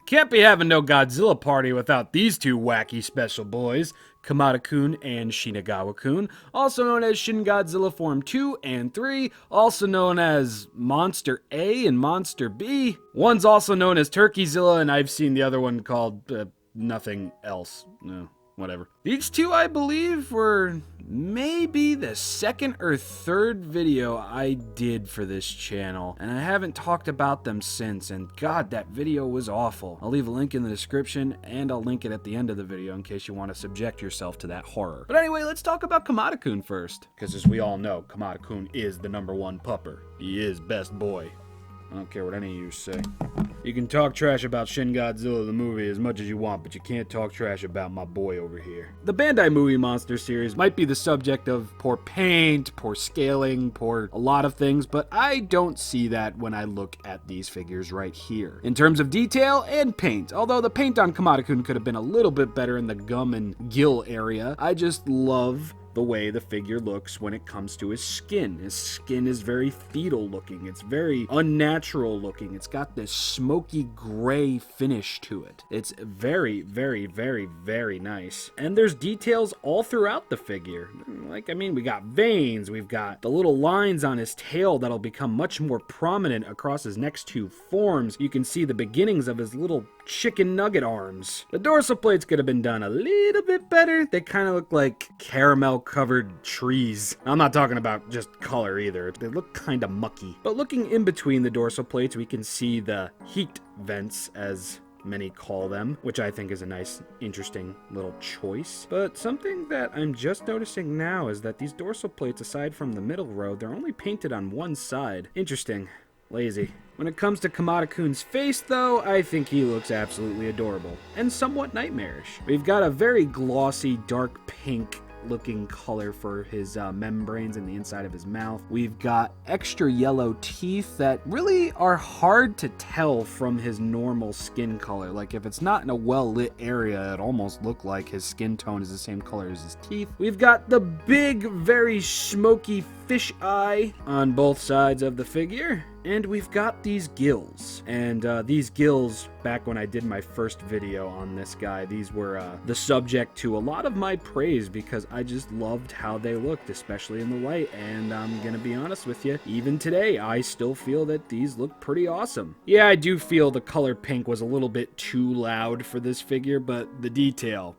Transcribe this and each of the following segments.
Can't be having no Godzilla party without these two wacky special boys, Kamata-Kun and Shinagawa-Kun, also known as Shin Godzilla Form 2 and 3, also known as Monster A and Monster B. One's also known as Turkeyzilla, and I've seen the other one called nothing else. No, whatever. These two, I believe, were maybe the second or third video I did for this channel, and I haven't talked about them since, and god, that video was awful. I'll leave a link in the description, and I'll link it at the end of the video in case you want to subject yourself to that horror. But anyway, let's talk about Kamata-Kun first, because as we all know, Kamata-Kun is the #1 pupper. He is best boy. I don't care what any of you say. You can talk trash about Shin Godzilla the movie as much as you want, but you can't talk trash about my boy over here. The Bandai movie monster series might be the subject of poor paint, poor scaling, poor a lot of things, but I don't see that when I look at these figures right here. In terms of detail and paint, although the paint on Kamata-Kun could have been a little bit better in the gum and gill area, I just love the way the figure looks when it comes to his skin. His skin is very fetal looking. It's very unnatural looking. It's got this smoky gray finish to it. It's very, very, very, very nice. And there's details all throughout the figure. Like, I mean, we got veins. We've got the little lines on his tail that'll become much more prominent across his next two forms. You can see the beginnings of his little chicken nugget arms. The dorsal plates could have been done a little bit better. They kind of look like caramel covered trees. I'm not talking about just color either. They look kind of mucky. But looking in between the dorsal plates, we can see the heat vents, as many call them, which I think is a nice, interesting little choice. But something that I'm just noticing now is that these dorsal plates, aside from the middle row, they're only painted on one side. Interesting. Lazy. When it comes to Kamata-Kun's face, though, I think he looks absolutely adorable and somewhat nightmarish. We've got a very glossy, dark pink looking color for his membranes in the inside of his mouth. We've got extra yellow teeth that really are hard to tell from his normal skin color. Like, if it's not in a well-lit area, it almost look like his skin tone is the same color as his teeth. We've got the big, very smoky fish eye on both sides of the figure. And we've got these gills. And these gills, back when I did my first video on this guy, these were the subject to a lot of my praise because I just loved how they looked, especially in the light. And I'm gonna be honest with you, even today, I still feel that these look pretty awesome. Yeah, I do feel the color pink was a little bit too loud for this figure, but the detail,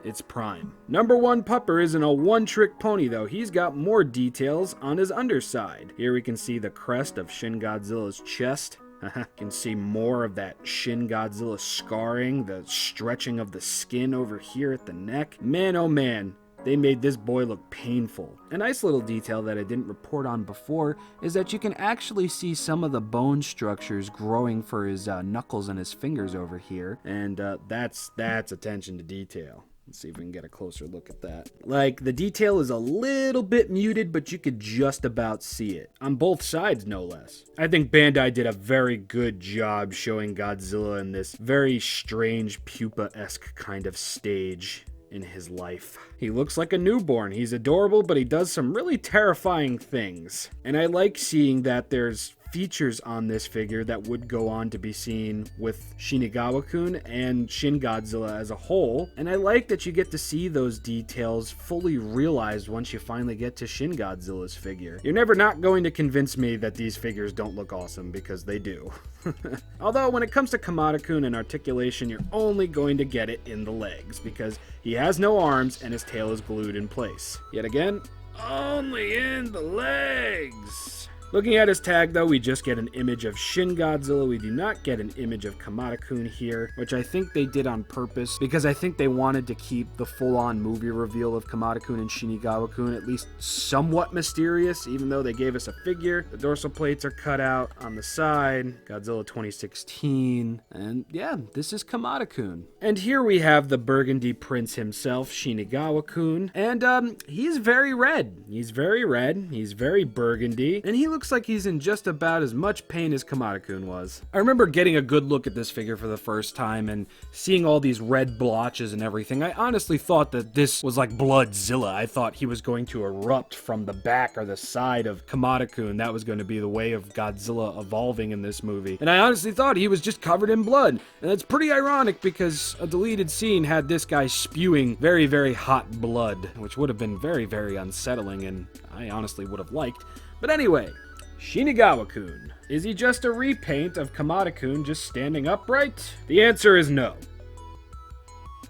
it's prime. #1 pupper isn't a one-trick pony, though. He's got more details on his underside. Here we can see the crest of Shin Godzilla's chest. You can see more of that Shin Godzilla scarring, the stretching of the skin over here at the neck. Man, oh man. They made this boy look painful. A nice little detail that I didn't report on before is that you can actually see some of the bone structures growing for his knuckles and his fingers over here. And that's attention to detail. Let's see if we can get a closer look at that. Like, the detail is a little bit muted, but you could just about see it. On both sides, no less. I think Bandai did a very good job showing Godzilla in this very strange pupa-esque kind of stage in his life. He looks like a newborn. He's adorable, but he does some really terrifying things. And I like seeing that there's features on this figure that would go on to be seen with Shinagawa-Kun and Shin Godzilla as a whole, and I like that you get to see those details fully realized once you finally get to Shin Godzilla's figure. You're never not going to convince me that these figures don't look awesome, because they do. Although when it comes to Kamata-Kun and articulation, you're only going to get it in the legs, because he has no arms and his tail is glued in place. Yet again, only in the legs. Looking at his tag, though, we just get an image of Shin Godzilla. We do not get an image of Kamata-Kun here, which I think they did on purpose, because I think they wanted to keep the full-on movie reveal of Kamata-Kun and Shinagawa-Kun at least somewhat mysterious, even though they gave us a figure. The dorsal plates are cut out on the side. Godzilla 2016. And yeah, this is Kamata-Kun. And here we have the Burgundy Prince himself, Shinagawa-Kun. And he's very red. He's very red. He's very burgundy. And he looks like he's in just about as much pain as Kamata-Kun was. I remember getting a good look at this figure for the first time and seeing all these red blotches and everything. I honestly thought that this was like Bloodzilla. I thought he was going to erupt from the back or the side of Kamata-Kun. That was going to be the way of Godzilla evolving in this movie. And I honestly thought he was just covered in blood. And that's pretty ironic because a deleted scene had this guy spewing very, very hot blood, which would have been very, very unsettling and I honestly would have liked. But anyway, Shinagawa-Kun. Is he just a repaint of Kamata-Kun just standing upright? The answer is no.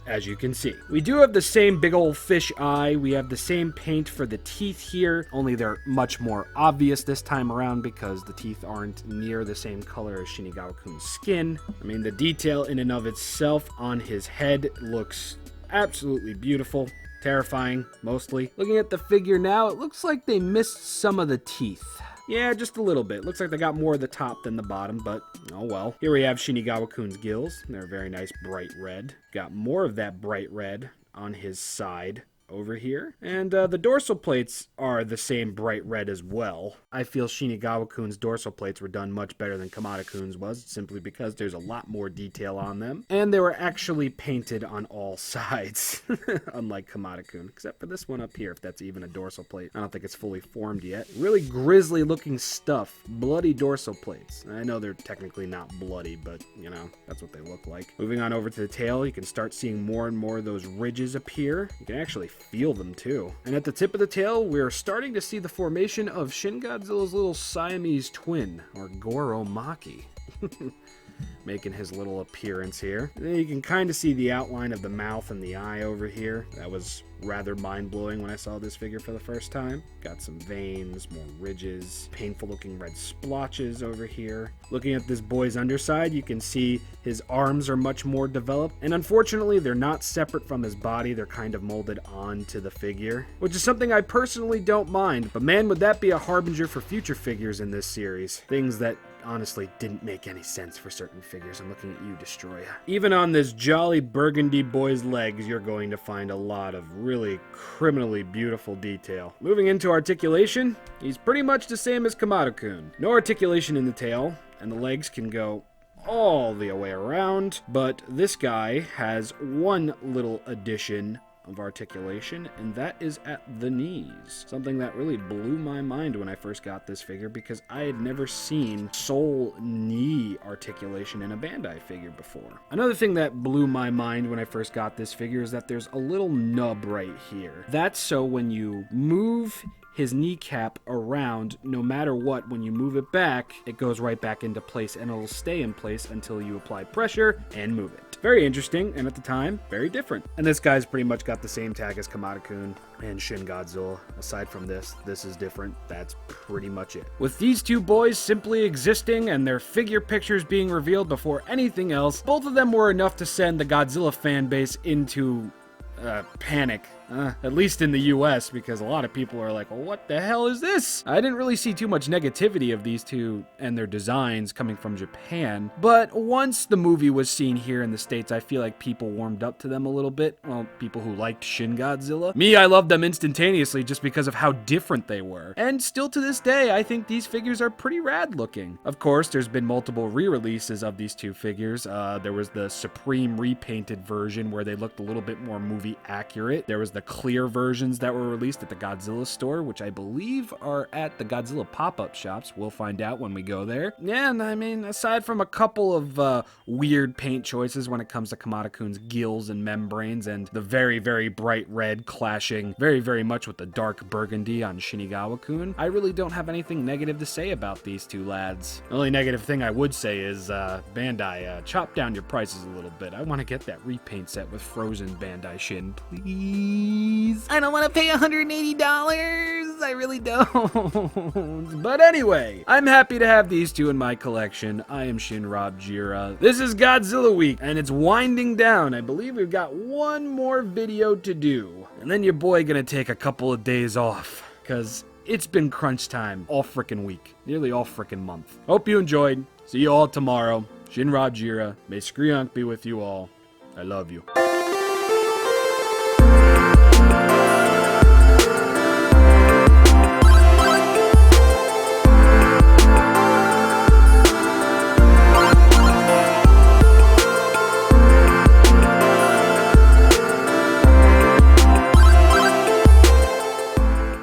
As you can see. We do have the same big old fish eye, we have the same paint for the teeth here, only they're much more obvious this time around because the teeth aren't near the same color as Shinagawa-Kun's skin. I mean, the detail in and of itself on his head looks absolutely beautiful. Terrifying, mostly. Looking at the figure now, it looks like they missed some of the teeth. Yeah, just a little bit. Looks like they got more of the top than the bottom, but oh well. Here we have Shinagawa-Kun's gills. They're very nice bright red. Got more of that bright red on his side over here. And the dorsal plates are the same bright red as well. I feel Shinagawa-Kun's dorsal plates were done much better than Kamata-Kun's was, simply because there's a lot more detail on them. And they were actually painted on all sides, unlike Kamata-Kun, except for this one up here, if that's even a dorsal plate. I don't think it's fully formed yet. Really grisly looking stuff. Bloody dorsal plates. I know they're technically not bloody, but, you know, that's what they look like. Moving on over to the tail, you can start seeing more and more of those ridges appear. You can actually feel them too. And at the tip of the tail, we're starting to see the formation of Shin Godzilla's little Siamese twin, or Goromaki. Making his little appearance here. And then you can kind of see the outline of the mouth and the eye over here. That was rather mind-blowing when I saw this figure for the first time. Got some veins, more ridges, painful looking red splotches over here. Looking at this boy's underside, you can see his arms are much more developed, and unfortunately they're not separate from his body. They're kind of molded onto the figure, which is something I personally don't mind, but man, would that be a harbinger for future figures in this series. Things that honestly didn't make any sense for certain figures. I'm looking at you, Destroya. Even on this jolly burgundy boy's legs, you're going to find a lot of really criminally beautiful detail. Moving into articulation, he's pretty much the same as Kamata-Kun. No articulation in the tail, and the legs can go all the way around, but this guy has one little addition of articulation, and that is at the knees. Something that really blew my mind when I first got this figure because I had never seen sole knee articulation in a Bandai figure before. Another thing that blew my mind when I first got this figure is that there's a little nub right here. That's so when you move his kneecap around, no matter what, when you move it back, it goes right back into place and it'll stay in place until you apply pressure and move it. Very interesting, and at the time, very different. And this guy's pretty much got the same tag as Kamata-Kun and Shin Godzilla. Aside from this is different. That's pretty much it. With these two boys simply existing and their figure pictures being revealed before anything else, both of them were enough to send the Godzilla fan base into panic. At least in the US, because a lot of people are like, well, what the hell is this? I didn't really see too much negativity of these two and their designs coming from Japan, but once the movie was seen here in the States, I feel like people warmed up to them a little bit. Well, people who liked Shin Godzilla. Me, I loved them instantaneously just because of how different they were. And still to this day, I think these figures are pretty rad looking. Of course, there's been multiple re-releases of these two figures. There was the Supreme repainted version where they looked a little bit more movie accurate. There was the clear versions that were released at the Godzilla store, which I believe are at the Godzilla pop-up shops. We'll find out when we go there. Yeah, and I mean, aside from a couple of weird paint choices when it comes to Kamata-Kun's gills and membranes and the very, very bright red clashing very, very much with the dark burgundy on Shinagawa-Kun, I really don't have anything negative to say about these two lads. The only negative thing I would say is, Bandai, chop down your prices a little bit. I want to get that repaint set with frozen Bandai Shin, please. I don't want to pay $180. I really don't. But anyway, I'm happy to have these two in my collection. I am ShinRobjira. This is Godzilla Week, and it's winding down. I believe we've got one more video to do. And then your boy gonna take a couple of days off, because it's been crunch time all frickin' week. Nearly all frickin' month. Hope you enjoyed. See you all tomorrow. ShinRobjira. May Skriank be with you all. I love you.